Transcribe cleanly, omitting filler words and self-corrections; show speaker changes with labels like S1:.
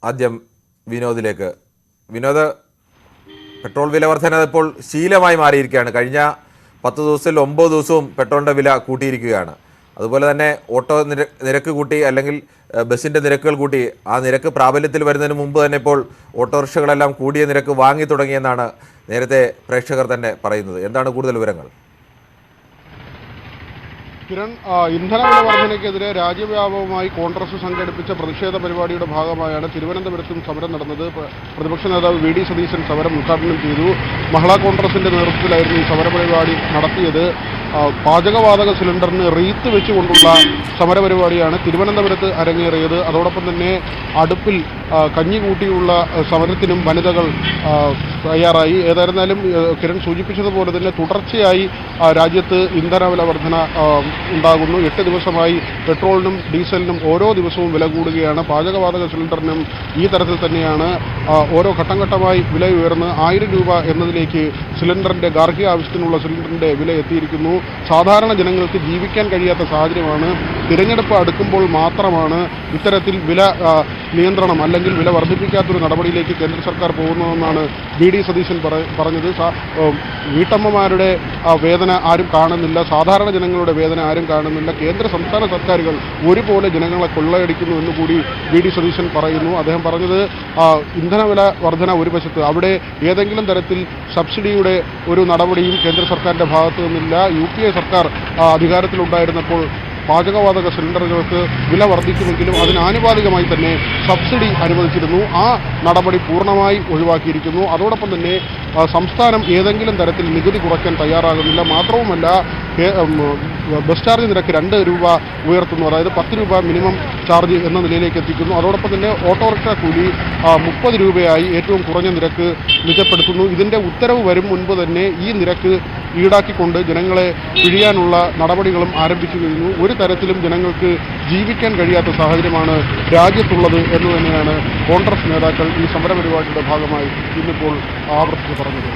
S1: ആദ്യം വിനോദിലേക്ക്. വിനോദ്, പെട്രോൾ വില വർധന ഇപ്പോൾ ശീലമായി മാറിയിരിക്കുകയാണ്. കഴിഞ്ഞ 10 ദിവസത്തിൽ 9 ദിവസവും പെട്രോളിൻ്റെ വില കൂട്ടിയിരിക്കുകയാണ്. അതുപോലെ തന്നെ ഓട്ടോ നിരക്ക് കൂട്ടി, അല്ലെങ്കിൽ ബസ്സിൻ്റെ നിരക്കുകൾ കൂട്ടി. ആ നിരക്ക് പ്രാബല്യത്തിൽ വരുന്നതിന് മുമ്പ് തന്നെ ഇപ്പോൾ ഓട്ടോറിക്ഷകളെല്ലാം കൂടിയ നിരക്ക് വാങ്ങി തുടങ്ങിയെന്നാണ് നേരത്തെ പ്രേക്ഷകർ തന്നെ പറയുന്നത്. എന്താണ് കൂടുതൽ വിവരങ്ങൾ?
S2: കിരൺ, ഇന്ധനവില വർധനയ്ക്കെതിരെ രാജ്യവ്യാപകമായി കോൺഗ്രസ് സംഘടിപ്പിച്ച പ്രതിഷേധ പരിപാടിയുടെ ഭാഗമായാണ് തിരുവനന്തപുരത്തും സമരം നടന്നത്. പ്രതിപക്ഷ നേതാവ് വി ഡി സതീശൻ സമരം ഉദ്ഘാടനം ചെയ്തു. മഹിളാ കോൺഗ്രസിന്റെ നേതൃത്വത്തിലായിരുന്നു ഈ സമരപരിപാടി നടത്തിയത്. പാചകവാതക സിലിണ്ടറിന് റീത്ത് വെച്ചുകൊണ്ടുള്ള സമരപരിപാടിയാണ് തിരുവനന്തപുരത്ത് അരങ്ങേറിയത്. അതോടൊപ്പം തന്നെ അടുപ്പിൽ കഞ്ഞി കൂട്ടിയുള്ള സമരത്തിനും വനിതകൾ തയ്യാറായി. ഏതായിരുന്നാലും കിരൺ സൂചിപ്പിച്ചതുപോലെ തന്നെ തുടർച്ചയായി രാജ്യത്ത് ഇന്ധനവില വർധന ഉണ്ടാകുന്നു. 8 ദിവസമായി പെട്രോളിനും ഡീസലിനും ഓരോ ദിവസവും വില കൂടുകയാണ്. പാചകവാതക സിലിണ്ടറിനും ഈ തരത്തിൽ തന്നെയാണ്. ഓരോ ഘട്ടം ഘട്ടമായി വില ഉയർന്ന് 1000 രൂപ എന്നതിലേക്ക് സിലിണ്ടറിൻ്റെ ഗാർഹിക ആവശ്യത്തിനുള്ള സിലിണ്ടറിൻ്റെ വില എത്തിയിരിക്കുന്നു. സാധാരണ ജനങ്ങൾക്ക് ജീവിക്കാൻ കഴിയാത്ത സാഹചര്യമാണ്. തിരഞ്ഞെടുപ്പ് അടുക്കുമ്പോൾ മാത്രമാണ് ഇത്തരത്തിൽ വില നിയന്ത്രണം അല്ലെങ്കിൽ വില വർദ്ധിപ്പിക്കാത്തൊരു നടപടിയിലേക്ക് കേന്ദ്ര സർക്കാർ പോകുന്നതെന്നാണ് വി ഡി സതീശൻ പറഞ്ഞത്. വീട്ടമ്മമാരുടെ വേദന ആരും കാണുന്നില്ല, സാധാരണ ജനങ്ങളുടെ വേദന ആരും കാണുന്നില്ല. കേന്ദ്ര സംസ്ഥാന സർക്കാരുകൾ ഒരുപോലെ ജനങ്ങളെ കൊള്ളയടിക്കുന്നു എന്ന് കൂടി വി ഡി സതീശൻ പറയുന്നു. അദ്ദേഹം പറഞ്ഞത് ഇന്ധനവില വർധന ഒരു വശത്ത്, അവിടെ ഏതെങ്കിലും തരത്തിൽ സബ്സിഡിയുടെ ഒരു നടപടിയും കേന്ദ്ര സർക്കാരിൻ്റെ ഭാഗത്തു നിന്നില്ല. UPA സർക്കാർ അധികാരത്തിലുണ്ടായിരുന്നപ്പോൾ പാചകവാതക സിലിണ്ടറുകൾക്ക് വില വർദ്ധിക്കുമെങ്കിലും അതിനാനുപാതികമായി തന്നെ സബ്സിഡി അനുവദിച്ചിരുന്നു. ആ നടപടി പൂർണ്ണമായി ഒഴിവാക്കിയിരിക്കുന്നു. അതോടൊപ്പം തന്നെ സംസ്ഥാനം ഏതെങ്കിലും തരത്തിൽ നികുതി കുറയ്ക്കാൻ തയ്യാറാകുന്നില്ല. മാത്രവുമല്ല, ബസ് ചാർജ് നിരക്ക് 2 രൂപ ഉയർത്തുന്നു. അതായത് 10 രൂപ മിനിമം ചാർജ് എന്ന നിലയിലേക്ക് എത്തിക്കുന്നു. അതോടൊപ്പം തന്നെ ഓട്ടോറിക്ഷ കൂലി 30 രൂപയായി ഏറ്റവും കുറഞ്ഞ നിരക്ക് നിജപ്പെടുത്തുന്നു. ഇതിൻ്റെ ഉത്തരവ് വരും മുൻപ് തന്നെ ഈ നിരക്ക് ഈടാക്കിക്കൊണ്ട് ജനങ്ങളെ പിഴിയാനുള്ള നടപടികളും ആരംഭിച്ചു കഴിഞ്ഞു. ഒരു തരത്തിലും ജനങ്ങൾക്ക് ജീവിക്കാൻ കഴിയാത്ത സാഹചര്യമാണ് രാജ്യത്തുള്ളത് എന്ന് തന്നെയാണ് കോൺഗ്രസ് നേതാക്കൾ ഈ സമരപരിപാടിയുടെ ഭാഗമായി ഇന്നിപ്പോൾ ആവർത്തിച്ച് പറഞ്ഞത്.